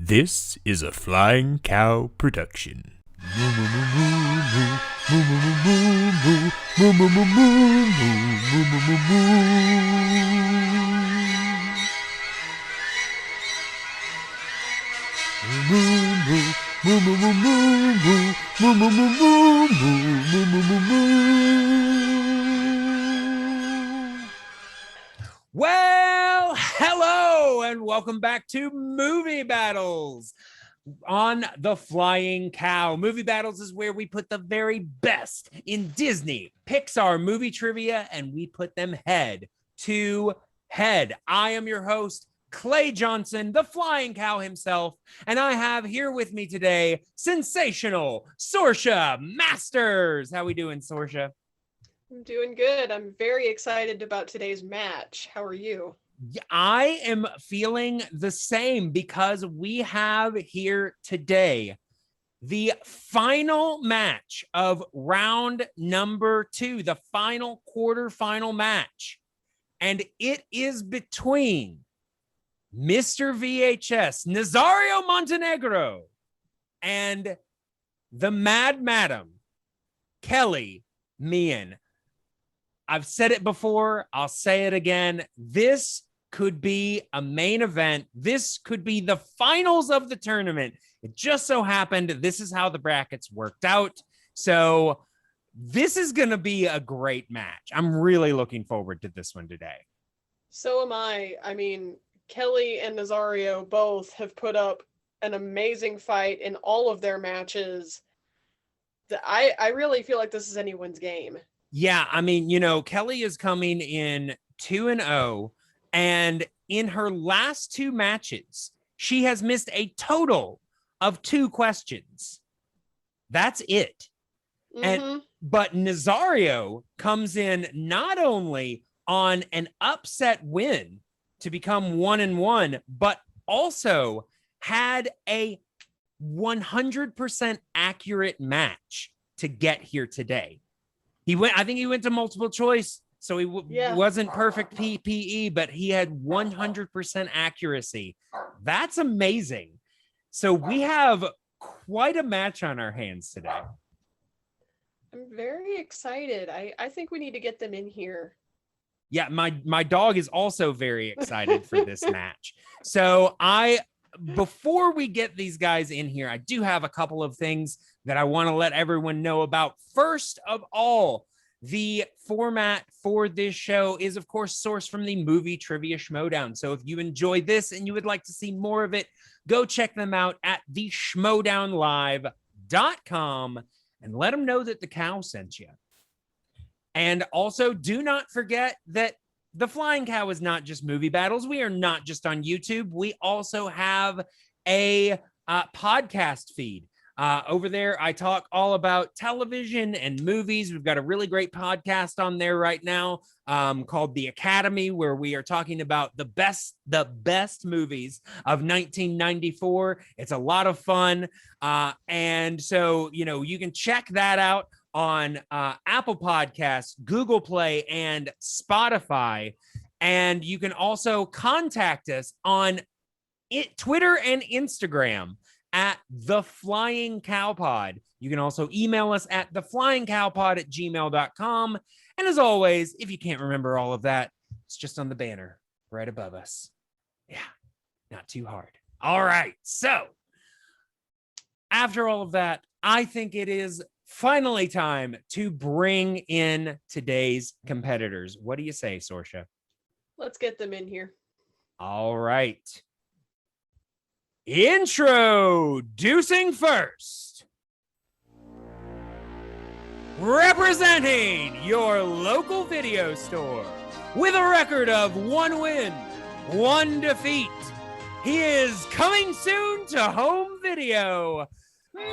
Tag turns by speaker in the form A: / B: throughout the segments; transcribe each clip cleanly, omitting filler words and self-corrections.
A: This is a Flying Cow production.
B: Well, hello, and welcome back to Movie Battles on the Flying Cow. Movie Battles is where we put the very best in Disney, Pixar movie trivia, and we put them head to head. I am your host, Clay Johnson, the Flying Cow himself, and I have here with me today sensational Sorsha Masters. How we doing, Sorsha?
C: I'm doing good. I'm very excited about today's match. How are you?
B: I am feeling the same because we have here today the final match of round number 2, the final quarterfinal match. And it is between Mr. VHS, Nazario Montenegro, and the Mad Madam, Kelli Mehan. I've said it before. I'll say it again. This could be a main event. This could be the finals of the tournament. It just so happened this is how the brackets worked out. So this is going to be a great match. I'm really looking forward to this one today.
C: So am I. I mean, Kelli and Nazario both have put up an amazing fight in all of their matches. I really feel like this is anyone's game.
B: Yeah, I mean, you know, Kelli is coming in 2-0, and in her last 2 matches, she has missed a total of 2 questions. That's it.
C: Mm-hmm.
B: But Nazario comes in not only on an upset win to become 1-1, but also had a 100% accurate match to get here today. I think he went to multiple choice, so he wasn't perfect PPE, but he had 100% accuracy. That's amazing. So we have quite a match on our hands today.
C: I'm very excited. I think we need to get them in here.
B: Yeah, my dog is also very excited for this match. So before we get these guys in here, I do have a couple of things that I want to let everyone know about. First of all, the format for this show is, of course, sourced from the Movie Trivia Schmodown. So if you enjoy this and you would like to see more of it, go check them out at theschmodownlive.com and let them know that the cow sent you. And also, do not forget that the Flying Cow is not just movie battles. We are not just on YouTube. We also have a podcast feed. Over there, I talk all about television and movies. We've got a really great podcast on there right now called The Academy, where we are talking about the best movies of 1994. It's a lot of fun. And so, you know, you can check that out on Apple Podcasts, Google Play, and Spotify. And you can also contact us on Twitter and Instagram at The Flying Cow Pod. You can also email us at theflyingcowpod@gmail.com. And as always, if you can't remember all of that, it's just on the banner right above us. Yeah, not too hard. All right. So after all of that, I think it is finally time to bring in today's competitors. What do you say, Sorsha?
C: Let's get them in here.
B: All right. Introducing first, representing your local video store with a record of 1 win, 1 defeat. He is coming soon to home video,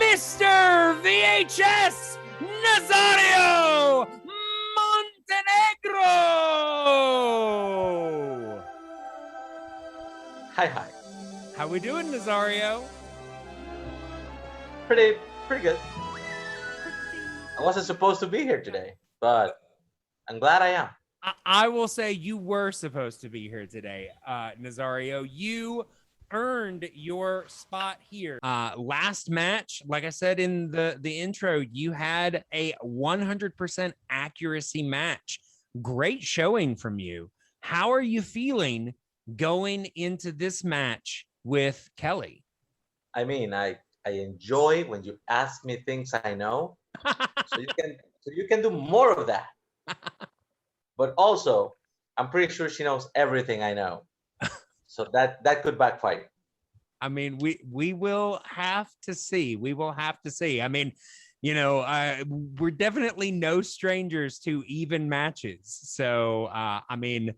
B: Mr. VHS Nazario Montenegro.
D: Hi.
B: How we doing, Nazario?
D: Pretty good. I wasn't supposed to be here today, but I'm glad I am.
B: I will say you were supposed to be here today, Nazario. You earned your spot here. Last match, like I said in the intro, you had a 100% accuracy match. Great showing from you. How are you feeling going into this match with Kelli?
D: I mean, I enjoy when you ask me things I know, so you can do more of that. But also, I'm pretty sure she knows everything I know, so that could backfire.
B: I mean, we will have to see. We will have to see. I mean, we're definitely no strangers to even matches. So, I mean,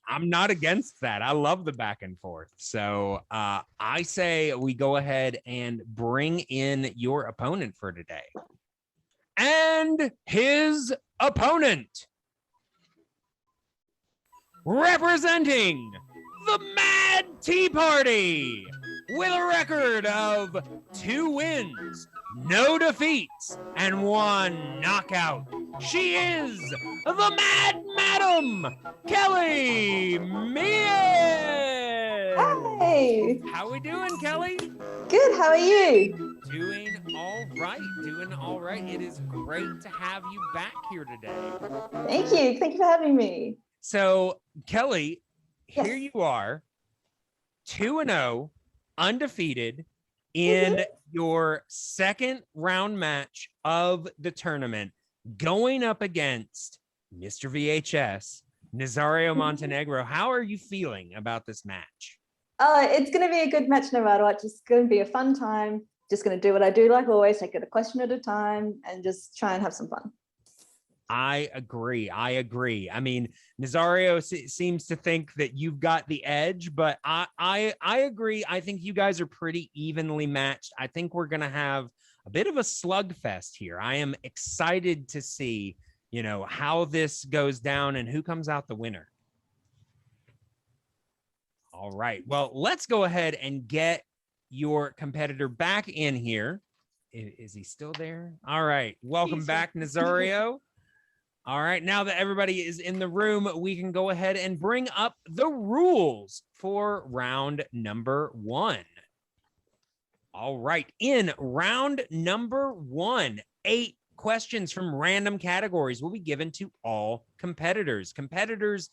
B: I'm not against that. I love the back and forth. So I say we go ahead and bring in your opponent for today. And his opponent, representing the Mad Tea Party, with a record of 2 wins, no defeats, and 1 knockout. She is the Mad Madam, Kelli Mehan.
E: Hey,
B: How we doing, Kelli?
E: good. How are you?
B: Doing all right. Doing all right. It is great to have you back here today.
E: Thank you. Thank you for having me.
B: So, Kelli,
E: Yes.
B: here you are, 2-0, undefeated in your second round match of the tournament, going up against Mr. VHS, Nazario Montenegro. How are you feeling about this match?
E: It's going to be a good match no matter what. Just going to be a fun time. Just going to do what I do like always, take it a question at a time and just try and have some fun.
B: I agree. I mean, Nazario seems to think that you've got the edge, but I agree. I think you guys are pretty evenly matched. I think we're going to have a bit of a slugfest here. I am excited to see, how this goes down and who comes out the winner. All right. Well, let's go ahead and get your competitor back in here. Is he still there? All right. Welcome back, Nazario. All right, now that everybody is in the room, we can go ahead and bring up the rules for round number 1. All right, in round number 1, 8 questions from random categories will be given to all competitors. Competitors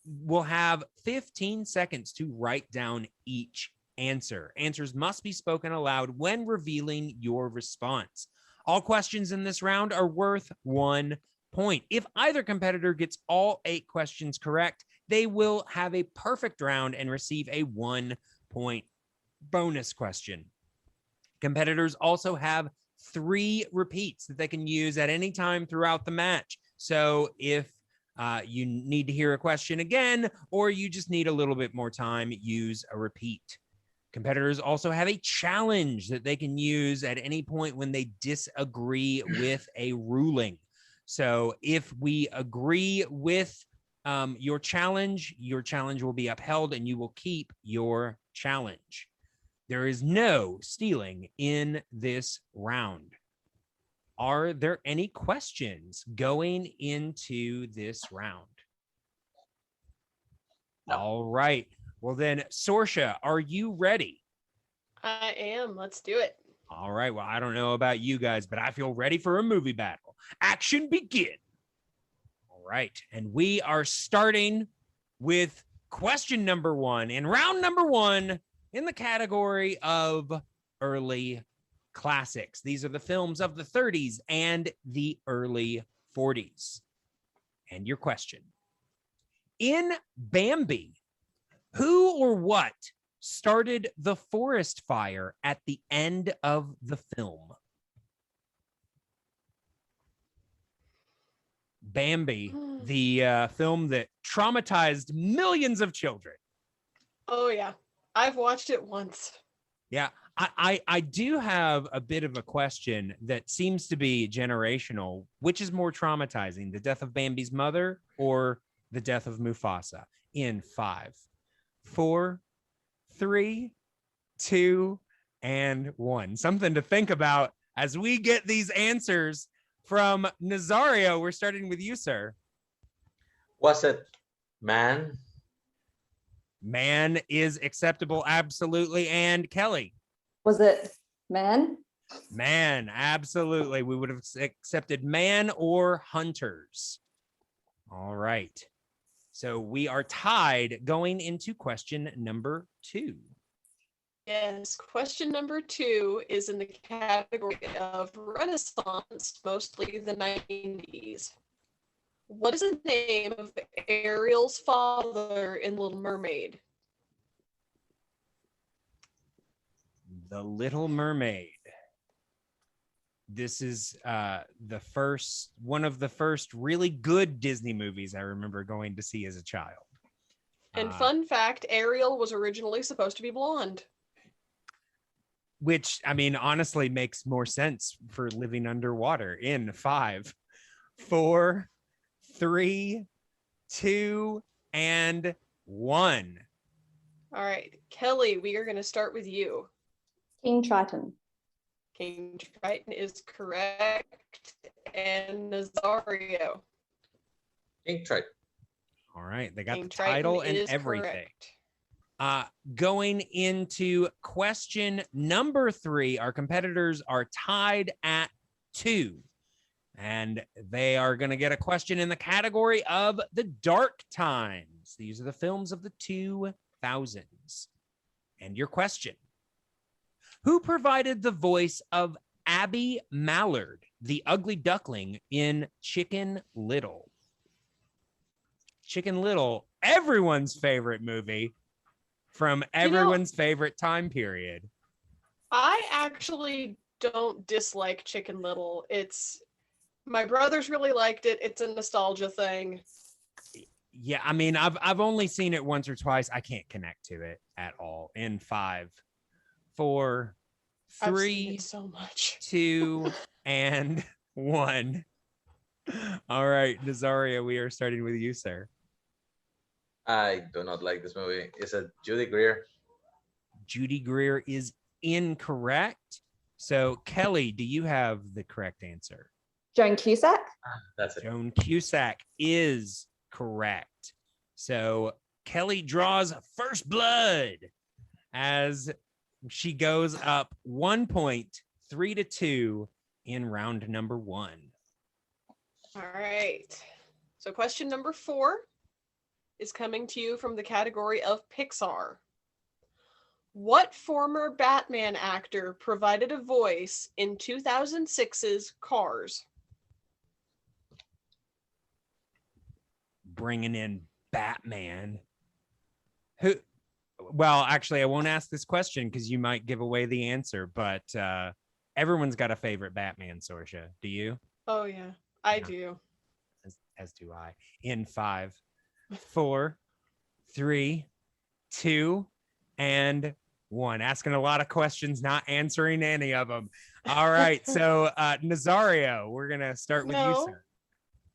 B: will have 15 seconds to write down each answer. Answers must be spoken aloud when revealing your response. All questions in this round are worth 1 point. If either competitor gets all 8 questions correct, they will have a perfect round and receive a 1 point bonus question. Competitors also have 3 repeats that they can use at any time throughout the match. So if you need to hear a question again, or you just need a little bit more time, use a repeat. Competitors also have a challenge that they can use at any point when they disagree with a ruling. So if we agree with your challenge will be upheld and you will keep your challenge. There is no stealing in this round. Are there any questions going into this round? No. All right. Well then, Sorsha, are you ready?
C: I am. Let's do it.
B: All right. Well, I don't know about you guys, but I feel ready for a movie battle. Action begin. All right. And we are starting with question number 1 in round number 1 in the category of early classics. These are the films of the 30s and the early 40s. And your question. In Bambi, who or what started the forest fire at the end of the film? Bambi, the film that traumatized millions of children.
C: Oh, yeah. I've watched it once.
B: Yeah, I do have a bit of a question that seems to be generational. Which is more traumatizing, the death of Bambi's mother or the death of Mufasa? In 5, 4, 3, 2, and 1. Something to think about as we get these answers from Nazario. We're starting with you, sir.
D: Was it man
B: Man is acceptable, absolutely. And Kelly?
E: Was it man?
B: Man, absolutely. We would have accepted man or hunters. All right. So we are tied going into question number 2.
C: Yes, question number 2 is in the category of Renaissance, mostly the 90s. What is the name of Ariel's father in Little Mermaid?
B: The Little Mermaid. This is one of the first really good Disney movies I remember going to see as a child.
C: And fun fact, Ariel was originally supposed to be blonde.
B: Which, I mean, honestly makes more sense for living underwater. In 5, 4, 3, 2, and 1.
C: All right, Kelly, we are going to start with you.
E: King Triton.
C: King Triton is correct. And Nazario.
D: King Triton.
B: All right, they got
C: King
B: the
C: Triton
B: title and
C: is
B: everything.
C: correct.
B: Going into question number 3, our competitors are tied at 2. And they are going to get a question in the category of the dark times. These are the films of the 2000s. And your question: who provided the voice of Abby Mallard, the ugly duckling in Chicken Little? Chicken Little, everyone's favorite movie from everyone's favorite time period.
C: I actually don't dislike Chicken Little. My brothers really liked it. It's a nostalgia thing.
B: Yeah, I mean, I've only seen it once or twice. I can't connect to it at all. In 5, 4,
C: I've seen
B: 3,
C: it so much.
B: 2, and 1. All right, Nazario, we are starting with you, sir.
D: I do not like this movie. It's a Judy Greer.
B: Judy Greer is incorrect. So, Kelly, do you have the correct answer?
E: Joan Cusack.
D: That's it.
B: Joan Cusack is correct. So, Kelly draws first blood as she goes up 1 point, 3-2 in round number 1.
C: All right. So question number 4 is coming to you from the category of Pixar. What former Batman actor provided a voice in 2006's Cars?
B: Bringing in Batman. Who? Well, actually, I won't ask this question because you might give away the answer, but everyone's got a favorite Batman, Sorsha. Do you?
C: Oh, yeah, I
B: Yeah.
C: do.
B: As do I. In 5, 4, 3, 2, and 1. Asking a lot of questions, not answering any of them. All right. So, Nazario, we're going to start with you, sir.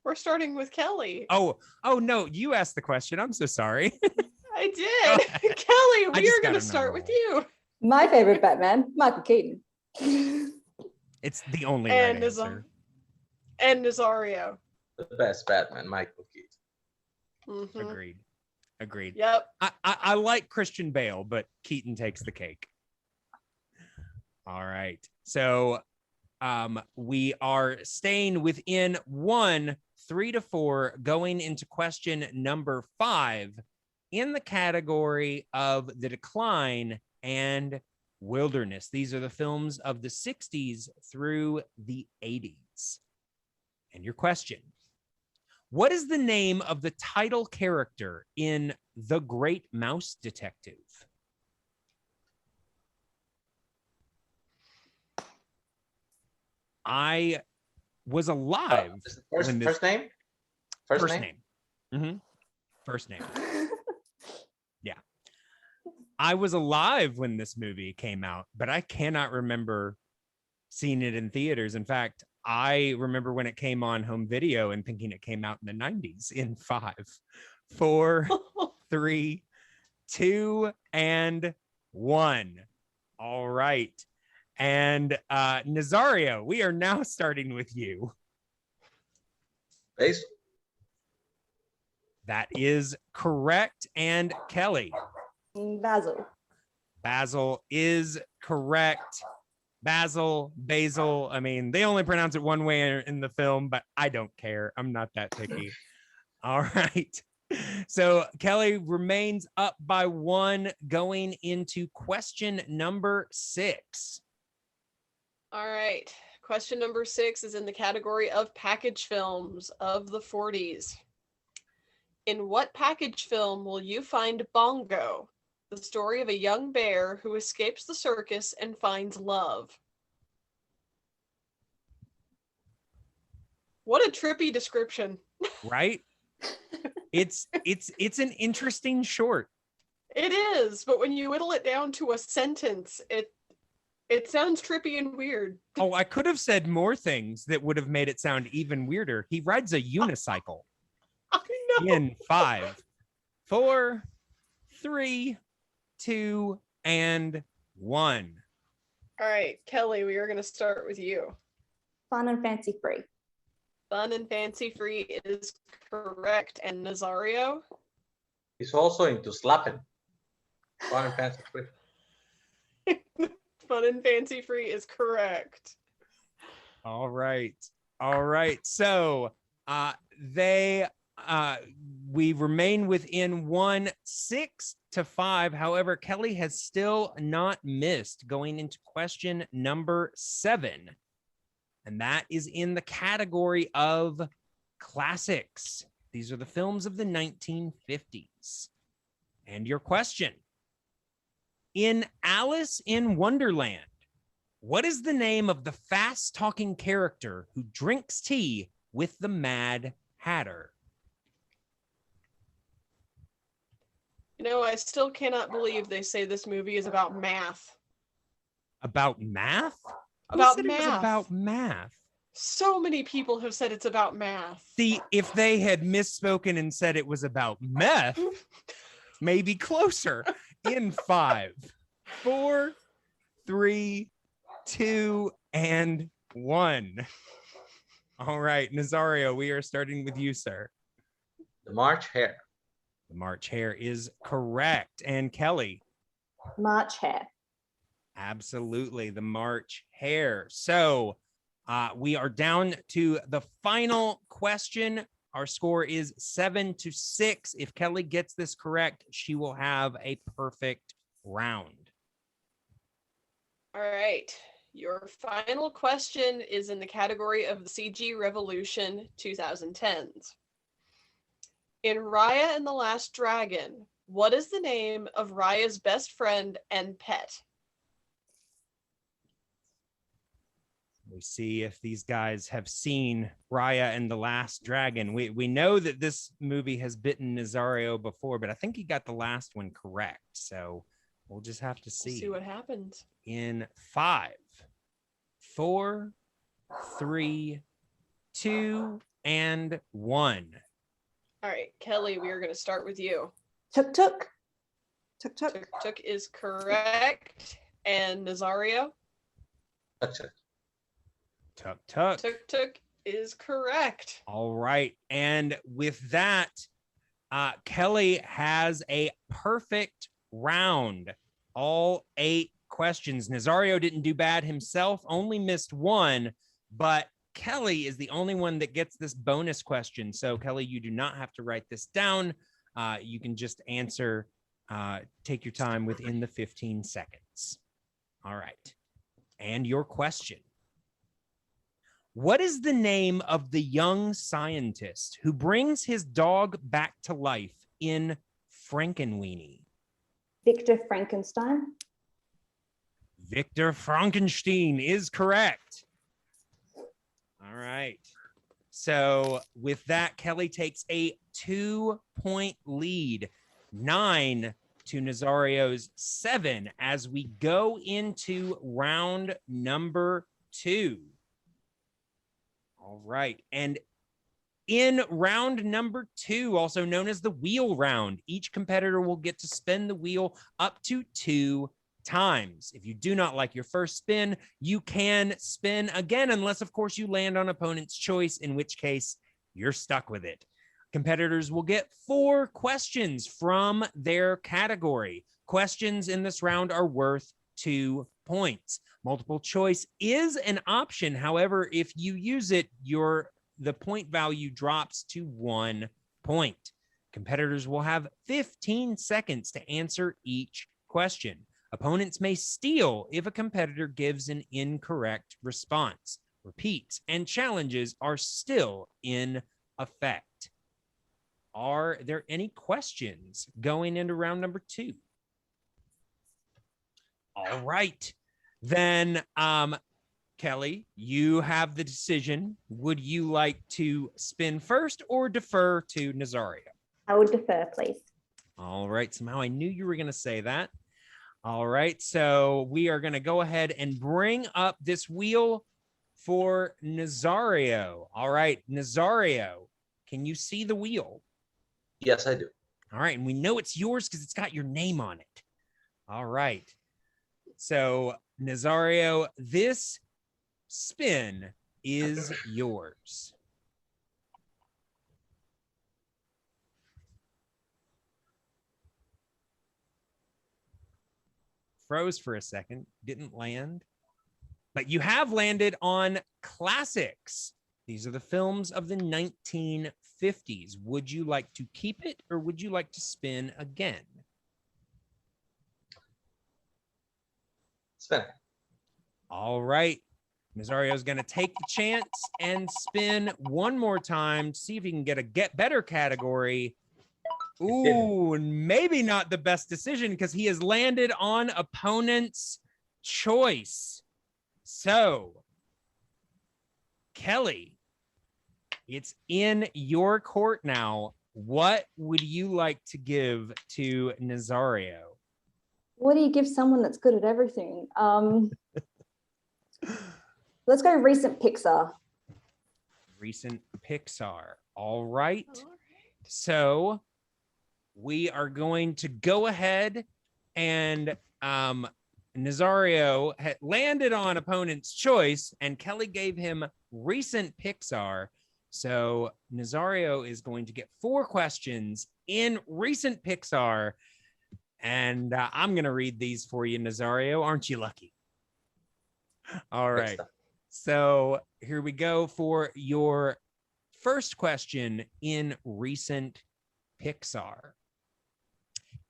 C: We're starting with Kelly.
B: Oh, no, you asked the question. I'm so sorry.
C: I did. Kelly, we are going to start with you.
E: My favorite Batman, Michael Keaton.
B: It's the only
C: And
B: right answer.
C: And Nazario.
D: The best Batman, Michael Keaton.
C: Mhm.
B: Agreed.
C: Yep.
B: I like Christian Bale, but Keaton takes the cake. All right. So we are staying within 1, 3-4, going into question number 5 in the category of the decline and wilderness. These are the films of the 60s through the 80s. And your question: what is the name of the title character in The Great Mouse Detective? I was alive.
D: First name?
B: First name. Mm-hmm. First name. Yeah. I was alive when this movie came out, but I cannot remember seeing it in theaters. In fact, I remember when it came on home video and thinking it came out in the 90s. In 5, 4, 3, 2, and 1. All right. And Nazario, we are now starting with you.
D: Base.
B: That is correct. And Kelly.
E: Basil.
B: Basil is correct. Basil. I mean, they only pronounce it one way in the film, but I don't care. I'm not that picky. All right. So Kelly remains up by 1 going into question number 6.
C: All right. Question number 6 is in the category of package films of the 40s. In what package film will you find Bongo, the story of a young bear who escapes the circus and finds love? What a trippy description.
B: Right? It's an interesting short.
C: It is, but when you whittle it down to a sentence, it sounds trippy and weird.
B: Oh, I could have said more things that would have made it sound even weirder. He rides a unicycle.
C: I know.
B: In 5, 4, 3, 2, and 1.
C: All right, Kelly, we are going to start with you.
E: Fun and fancy free.
C: Fun and fancy free is correct. And Nazario?
D: He's also into slapping. Fun and fancy free.
C: Fun and fancy free is correct.
B: All right. So we remain within 1, 6 to 5. However, Kelly has still not missed going into question number 7. And that is in the category of classics. These are the films of the 1950s. And your question: in Alice in Wonderland, what is the name of the fast-talking character who drinks tea with the Mad Hatter?
C: You know, I still cannot believe they say this movie is about math.
B: About math? Who
C: About
B: said it was
C: math.
B: about math?
C: So many people have said it's about math.
B: See, if they had misspoken and said it was about meth, maybe closer. In 5, 4, 3, 2, and 1. All right, Nazario, we are starting with you, sir.
D: The March Hare.
B: The March Hare is correct. And Kelly?
E: March Hare.
B: Absolutely, the March Hare. So we are down to the final question. Our score is 7 to 6. If Kelly gets this correct, she will have a perfect round.
C: All right. Your final question is in the category of the CG Revolution 2010s. In Raya and the Last Dragon, what is the name of Raya's best friend and pet?
B: We see if these guys have seen Raya and the Last Dragon. We know that this movie has bitten Nazario before, but I think he got the last one correct. So we'll just have to see.
C: See what happens.
B: In 5, 4, 3, 2, and 1.
C: All right, Kelly, we are going to start with you.
E: Tuk tuk. Tuk tuk.
C: Tuk Tuk is correct. And Nazario?
D: That's it.
B: Tuk tuk.
C: Tuk Tuk is correct.
B: All right. And with that, Kelly has a perfect round. All 8 questions. Nazario didn't do bad himself, only missed 1, but Kelly is the only one that gets this bonus question. So Kelly, you do not have to write this down. You can just answer, take your time within the 15 seconds. All right. And your question. What is the name of the young scientist who brings his dog back to life in Frankenweenie?
E: Victor Frankenstein.
B: Victor Frankenstein is correct. All right. So with that, Kelly takes a 2-point lead, 9 to Nazario's 7 as we go into round number 2. All right. And in round number 2, also known as the wheel round, each competitor will get to spin the wheel up to 2 times. If you do not like your first spin, you can spin again, unless, of course, you land on opponent's choice, in which case you're stuck with it. Competitors will get 4 questions from their category. questions in this round are worth 2 points. Multiple choice is an option. However, if you use it, the point value drops to 1 point. Competitors will have 15 seconds to answer each question. Opponents may steal if a competitor gives an incorrect response. Repeats and challenges are still in effect. Are there any questions going into round number 2? All right. Then, Kelly, you have the decision. Would you like to spin first or defer to Nazario?
E: I would defer, please.
B: All right. Somehow I knew you were going to say that. All right. So we are going to go ahead and bring up this wheel for Nazario. All right. Nazario, can you see the wheel?
D: Yes, I do.
B: All right. And we know it's yours because it's got your name on it. All right. So, Nazario, this spin is yours. Froze for a second, didn't land, but you have landed on classics. These are the films of the 1950s. Would you like to keep it or would you like to spin again?
D: Spin it.
B: All right. Nazario is going to take the chance and spin one more time to see if he can get a better category. Ooh, maybe not the best decision because he has landed on opponent's choice. So, Kelly, it's in your court now. What would you like to give to Nazario?
E: What do you give someone that's good at everything? Let's go recent Pixar.
B: Recent Pixar. All right. So we are going to go ahead and Nazario had landed on opponent's choice and Kelly gave him recent Pixar. So Nazario is going to get 4 questions in recent Pixar. And I'm going to read these for you, Nazario. Aren't you lucky? All right. So here we go for your first question in recent Pixar.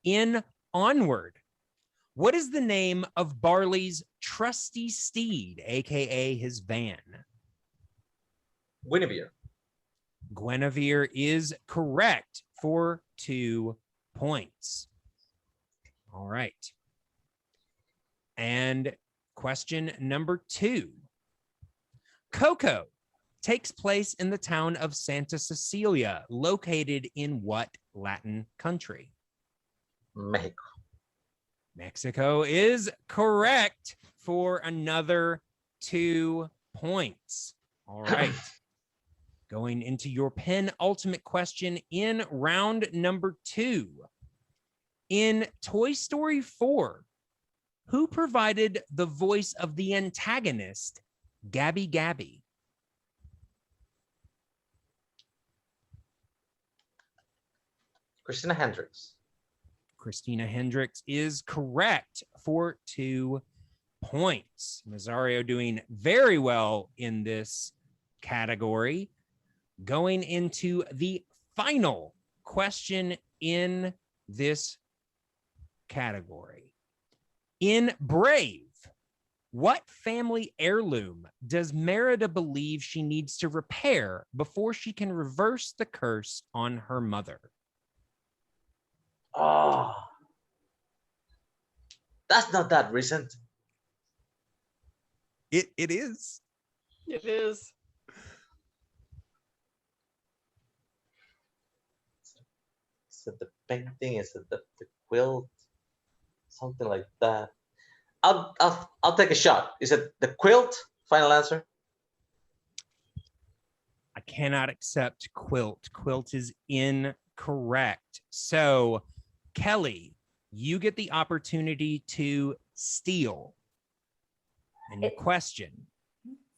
B: In Onward, what is the name of Barley's trusty steed, aka his van?
D: Guinevere.
B: Guinevere is correct for 2 points. All right. And question number 2. Coco takes place in the town of Santa Cecilia, located in what Latin country?
D: Mexico.
B: Mexico is correct for another 2 points. All right. Going into your penultimate question in round number 2. In Toy Story 4, who provided the voice of the antagonist, Gabby Gabby?
D: Christina Hendricks.
B: Christina Hendricks is correct for 2 points. Nazario doing very well in this category. Going into the final question in this category. In Brave, what family heirloom does Merida believe she needs to repair before she can reverse the curse on her mother?
D: Oh, that's not that recent.
B: It is.
C: It is.
D: Is it the painting? Is it the quilt? Something like that. I'll take a shot. Is it the quilt? Final answer.
B: I cannot accept quilt. Quilt is incorrect. So, Kelly, you get the opportunity to steal. And your question,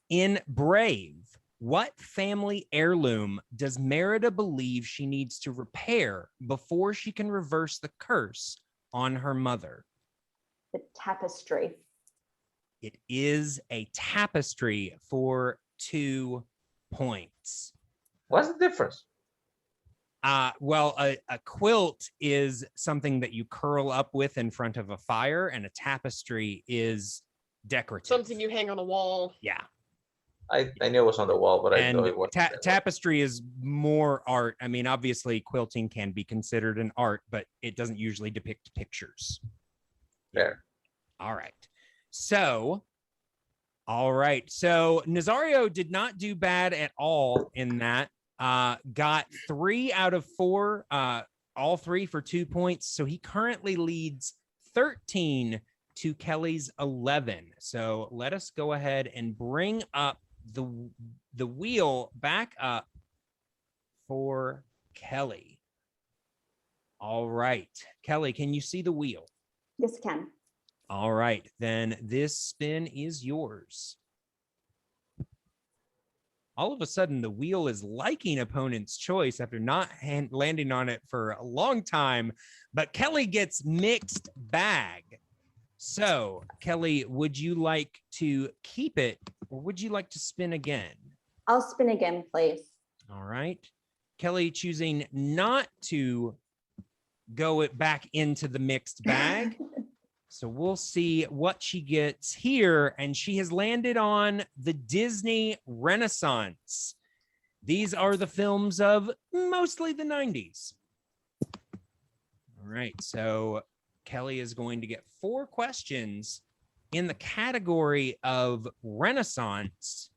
B: in Brave, what family heirloom does Merida believe she needs to repair before she can reverse the curse on her mother?
E: The tapestry.
B: It is a tapestry for 2 points.
D: What's the difference?
B: Well, a quilt is something that you curl up with in front of a fire, and a tapestry is decorative.
C: Something you hang on a wall.
B: Yeah.
D: I knew it was on the wall, but I know it was.
B: Tapestry is more art. I mean, obviously, quilting can be considered an art, but it doesn't usually depict pictures.
D: There.
B: All right. So Nazario did not do bad at all in that. Got 3 out of 4, all 3 for 2 points. So he currently leads 13 to Kelly's 11. So let us go ahead and bring up the wheel back up for Kelly. All right. Kelly, can you see the wheel?
E: Yes, I can.
B: All right, then this spin is yours. All of a sudden, the wheel is liking opponent's choice after not landing on it for a long time, but Kelly gets mixed bag. So, Kelly, would you like to keep it or would you like to spin again?
E: I'll spin again, please.
B: All right. Kelly choosing not to go it back into the mixed bag. So we'll see what she gets here. And she has landed on the Disney Renaissance. These are the films of mostly the 90s. All right. So Kelly is going to get 4 questions in the category of Renaissance.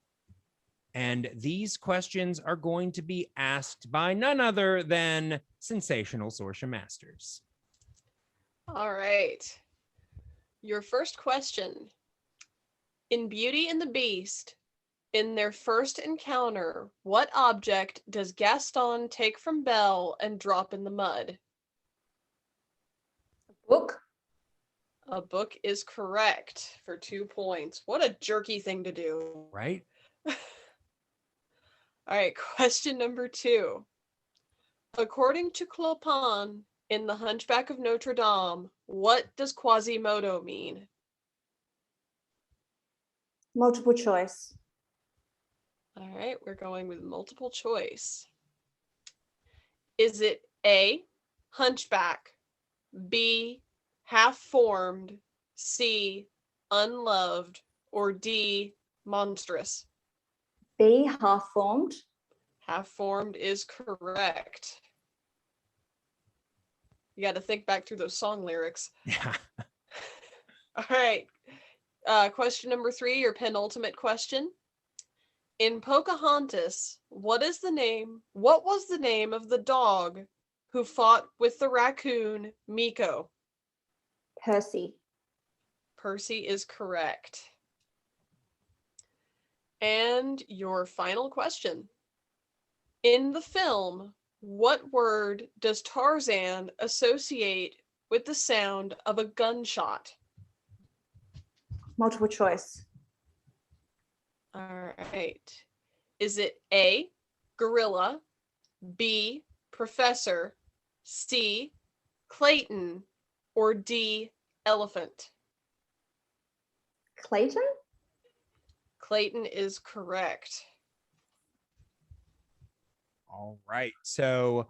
B: And these questions are going to be asked by none other than Sensational Sorcia Masters.
C: All right. Your first question. In Beauty and the Beast, in their first encounter, what object does Gaston take from Belle and drop in the mud?
E: Book.
C: A book is correct for 2 points. What a jerky thing to do.
B: Right?
C: All right, question number 2. According to Clopin, in The Hunchback of Notre Dame, what does Quasimodo mean?
E: Multiple choice.
C: All right, we're going with multiple choice. Is it A, hunchback, B, half-formed, C, unloved, or D, monstrous?
E: B, half-formed.
C: Half-formed is correct. You got to think back through those song lyrics.
B: Yeah.
C: All right. Question number 3, your penultimate question. In Pocahontas, what was the name of the dog who fought with the raccoon Miko?
E: Percy.
C: Percy is correct. And your final question. In the film, what word does Tarzan associate with the sound of a gunshot?
E: Multiple choice.
C: All right. Is it A, gorilla, B, professor, C, Clayton, or D, elephant?
E: Clayton?
C: Clayton is correct.
B: All right. So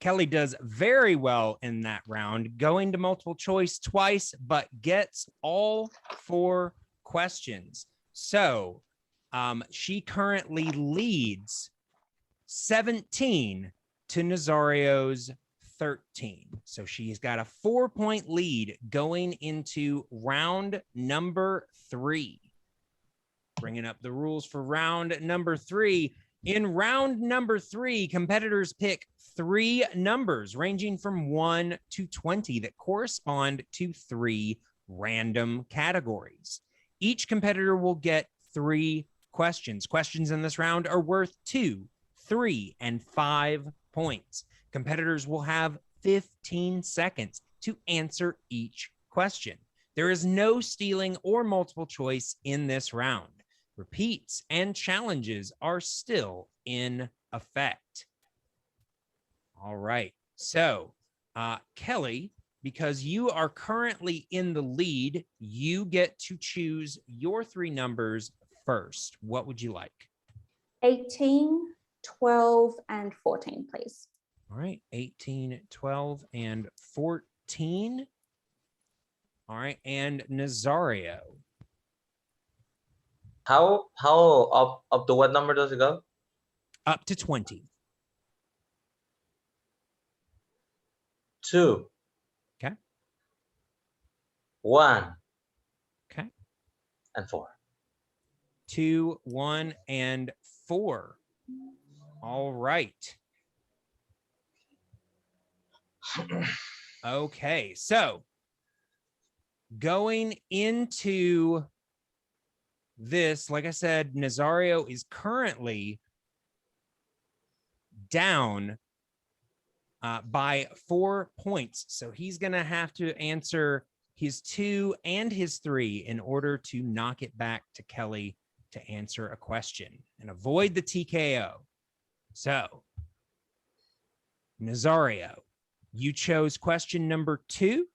B: Kelly does very well in that round, going to multiple choice twice, but gets all 4 questions. So she currently leads 17 to Nazario's 13. So she's got a 4-point lead going into round number 3. Bringing up the rules for round number 3. In round number 3, competitors pick 3 numbers ranging from 1 to 20 that correspond to 3 random categories. Each competitor will get 3 questions. Questions in this round are worth 2, 3, and 5 points. Competitors will have 15 seconds to answer each question. There is no stealing or multiple choice in this round. Repeats and challenges are still in effect. All right. So Kelly, because you are currently in the lead, you get to choose your 3 numbers first. What would you like?
E: 18, 12, and 14, please.
B: All right, 18, 12, and 14. All right, and Nazario.
D: How up to what number does it go?
B: Up to 20.
D: 2.
B: Okay.
D: 1.
B: Okay.
D: And 4.
B: 2, 1, and 4. All right. Okay, so going into this, like I said, Nazario is currently down by 4 points. So he's going to have to answer his 2 and his 3 in order to knock it back to Kelly to answer a question and avoid the TKO. So, Nazario, you chose question number 2,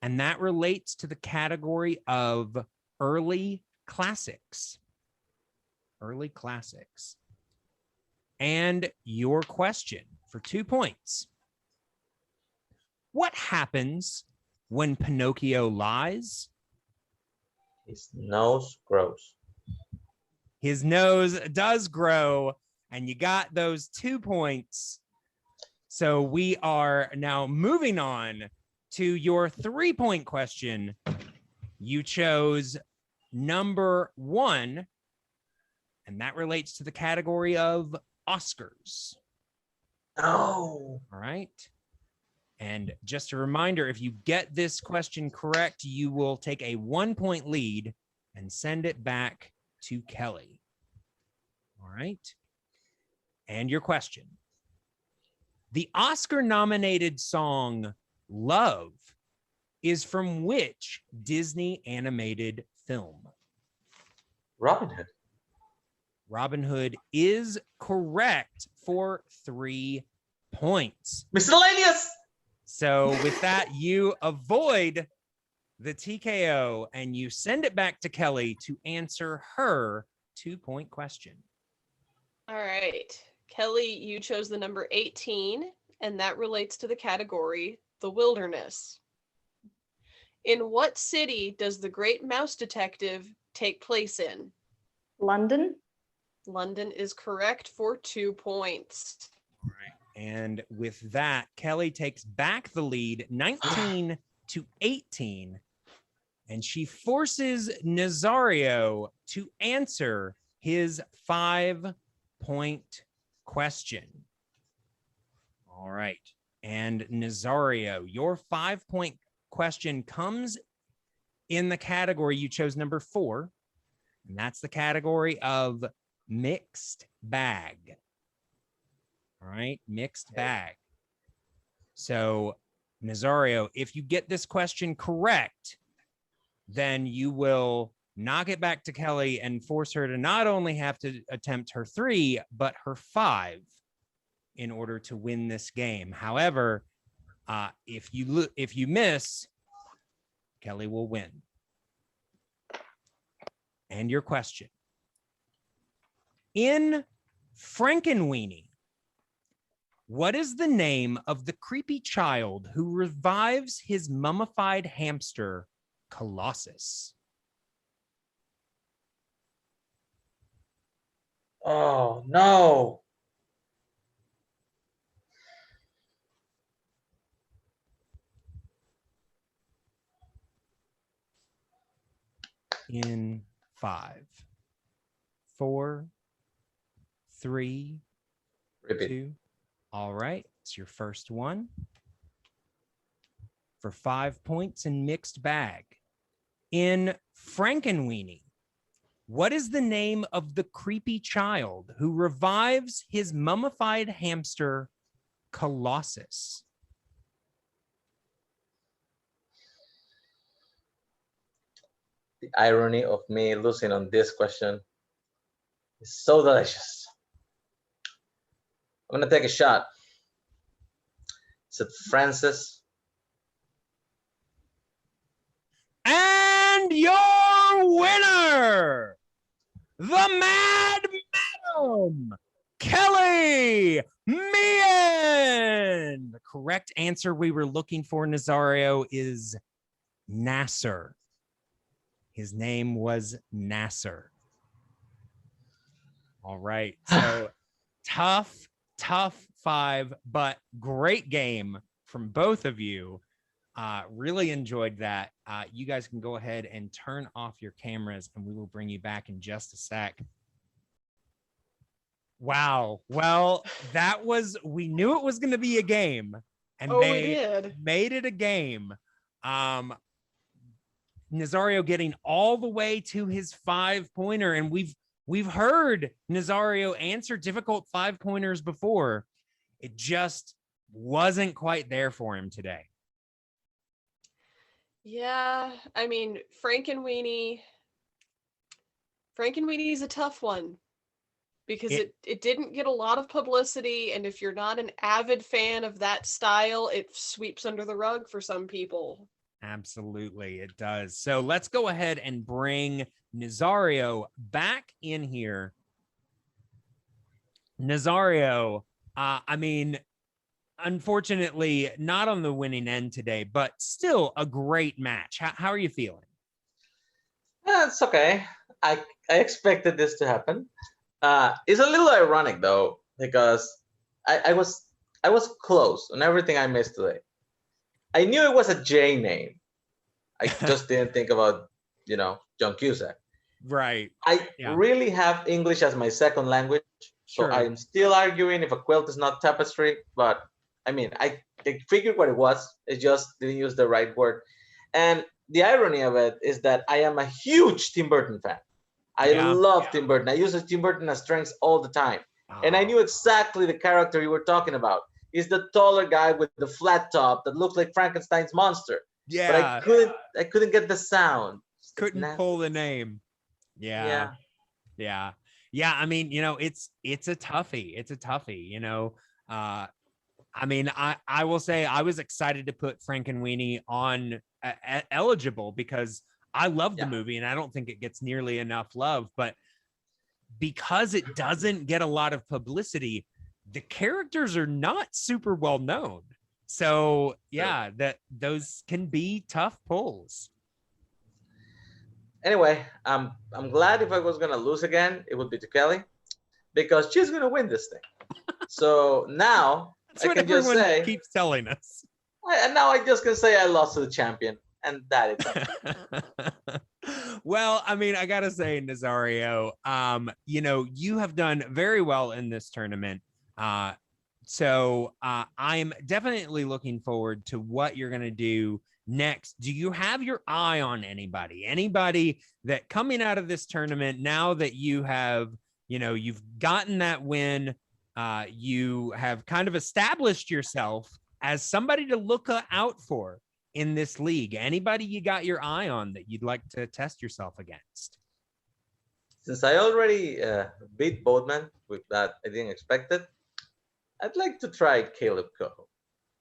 B: and that relates to the category of early classics. Early classics. And your question for 2 points. What happens when Pinocchio lies?
D: His nose grows.
B: His nose does grow, and you got those 2 points. So we are now moving on to your 3-point question. You chose number 1, and that relates to the category of Oscars.
D: No.
B: All right. And just a reminder, if you get this question correct, you will take a 1-point lead and send it back to Kelly. All right. And your question. The Oscar-nominated song Love is from which Disney animated film?
D: Robin Hood.
B: Robin Hood is correct for 3 points.
D: Miscellaneous.
B: So with that, you avoid the TKO and you send it back to Kelly to answer her 2-point question.
C: All right. Kelly, you chose the number 18, and that relates to the category the wilderness. In what city does the Great Mouse Detective take place in?
E: London.
C: London is correct for 2 points.
B: All right. And with that, Kelly takes back the lead 19 to 18. And she forces Nazario to answer his 5-point question. All right. And Nazario, your 5-point question comes in the category you chose number 4. And that's the category of mixed bag. All right, mixed bag. So, Nazario, if you get this question correct, then you will knock it back to Kelly and force her to not only have to attempt her 3, but her 5 in order to win this game. However, if you miss, Kelly will win. And your question. In Frankenweenie, what is the name of the creepy child who revives his mummified hamster, Colossus?
D: Oh, no.
B: In 5, 4, 3,
D: Repeat.
B: 2. All right, it's your first one. For 5 points in mixed bag. In Frankenweenie, what is the name of the creepy child who revives his mummified hamster, Colossus?
D: The irony of me losing on this question is so delicious. I'm gonna take a shot. Is it Francis?
B: And your winner, the Mad Madam, Kelli Mehan. The correct answer we were looking for, Nazario, is Nasser. His name was Nasser. All right. So tough 5, but great game from both of you. Really enjoyed that. You guys can go ahead and turn off your cameras and we will bring you back in just a sec. Wow. Well, we knew it was going to be a game, and they made it a game. Nazario getting all the way to his 5-pointer, and we've heard Nazario answer difficult 5-pointers before. It just wasn't quite there for him today.
C: Yeah, I mean, Frankenweenie is a tough one because it didn't get a lot of publicity, and if you're not an avid fan of that style, it sweeps under the rug for some people.
B: Absolutely, it does. So let's go ahead and bring Nazario back in here. Nazario, I mean, unfortunately, not on the winning end today, but still a great match. How are you feeling?
D: It's okay. I expected this to happen. It's a little ironic though, because I was close on everything I missed today. I knew it was a J name. I just didn't think about, John Cusack.
B: Right.
D: I really have English as my second language. So I'm still arguing if a quilt is not tapestry, but I mean, I figured what it was. It just didn't use the right word. And the irony of it is that I am a huge Tim Burton fan. I love Tim Burton. I use Tim Burton as strengths all the time. And I knew exactly the character you were talking about. He's the taller guy with the flat top that looks like Frankenstein's monster.
B: Yeah.
D: But I couldn't get the sound.
B: Couldn't pull the name. Yeah. I mean, it's a toughie. It's a toughie, I mean, I will say I was excited to put Frankenweenie on eligible because I love the movie and I don't think it gets nearly enough love, but because it doesn't get a lot of publicity, the characters are not super well known. So that those can be tough pulls.
D: Anyway, I'm glad if I was gonna lose again, it would be to Kelli, because she's gonna win this thing. So now
B: that's what everyone keeps telling us.
D: Now I just can say I lost to the champion, and that is
B: Well, I mean, I gotta say, Nazario, you have done very well in this tournament. So I'm definitely looking forward to what you're gonna do next. Do you have your eye on anybody that coming out of this tournament, now that you have, you've gotten that win, you have kind of established yourself as somebody to look out for in this league? Anybody you got your eye on that you'd like to test yourself against?
D: Since I already beat Boatman with that, I didn't expect it. I'd like to try Caleb Coho.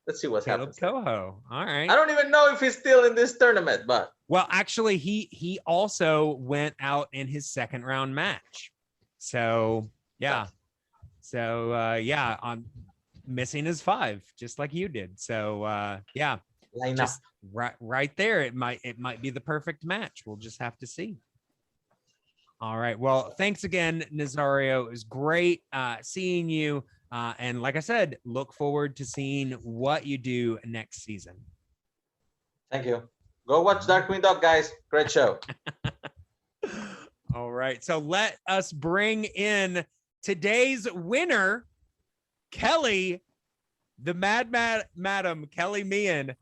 D: Let's see what happens.
B: Caleb Coho. All right.
D: I don't even know if he's still in this tournament, but
B: well, actually, he also went out in his second round match. So I'm missing his 5, just like you did. So just right there, it might be the perfect match. We'll just have to see. All right. Well, thanks again, Nazario. It was great seeing you. And like I said, look forward to seeing what you do next season.
D: Thank you. Go watch Darkwing Duck, guys. Great show.
B: All right. So let us bring in today's winner, Kelli, the Madam Kelli Mehan.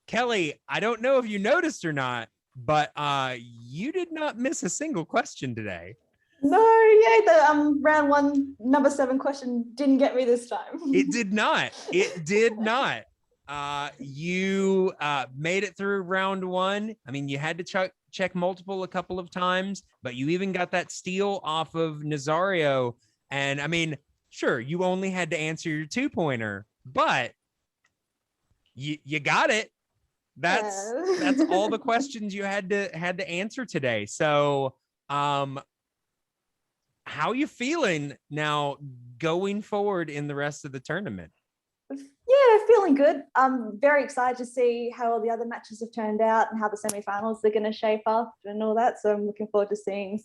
B: Kelli, I don't know if you noticed or not, but you did not miss a single question today.
E: No, the round 1, number 7 question didn't get me this time.
B: It did not. It did not. You made it through round 1. I mean, you had to check multiple a couple of times, but you even got that steal off of Nazario. And I mean, sure, you only had to answer your 2-pointer, but You got it. That's all the questions you had to answer today. So, how you feeling now going forward in the rest of the tournament?
E: Yeah, feeling good. I'm very excited to see how all the other matches have turned out and how the semi-finals are going to shape up and all that. So I'm looking forward to seeing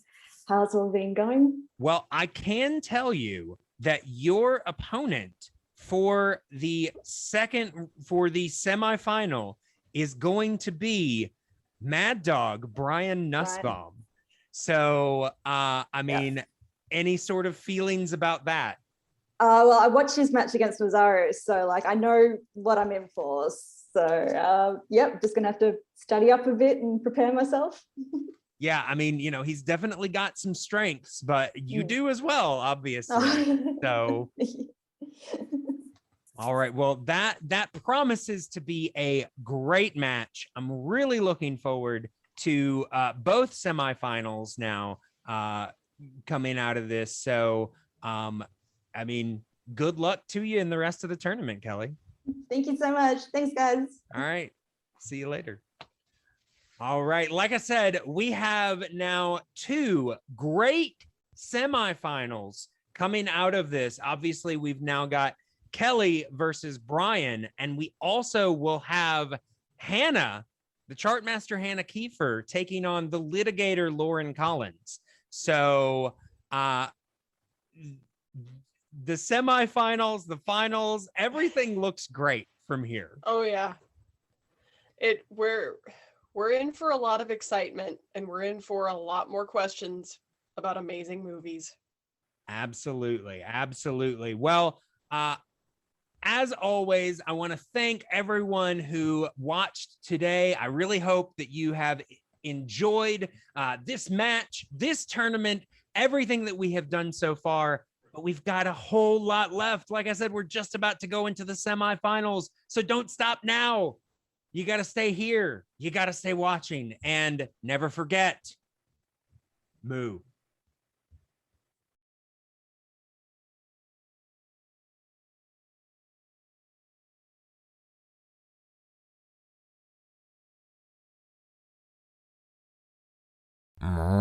E: how it's all been going.
B: Well, I can tell you that your opponent for the semifinal is going to be Mad Dog Brian Nussbaum. So, I mean, any sort of feelings about that?
E: Well, I watched his match against Nazario, so like I know what I'm in for. So, yep, just gonna have to study up a bit and prepare myself.
B: Yeah, I mean, he's definitely got some strengths, but you do as well, obviously. So, all right. Well, that promises to be a great match. I'm really looking forward to both semifinals now coming out of this. So, I mean, good luck to you in the rest of the tournament, Kelly.
E: Thank you so much. Thanks, guys.
B: All right. See you later. All right. Like I said, we have now 2 great semifinals coming out of this. Obviously, we've now got Kelly versus Brian, and we also will have Hannah, the Chartmaster Hannah Kiefer, taking on the litigator Lauren Collins. So, the semifinals, the finals, everything looks great from here.
C: Oh yeah. We're in for a lot of excitement, and we're in for a lot more questions about amazing movies.
B: Absolutely. Absolutely. Well, as always, I want to thank everyone who watched today. I really hope that you have enjoyed this match, this tournament, everything that we have done so far. But we've got a whole lot left. Like I said, we're just about to go into the semifinals. So don't stop now. You got to stay here. You got to stay watching. And never forget, moo.
A: Moo.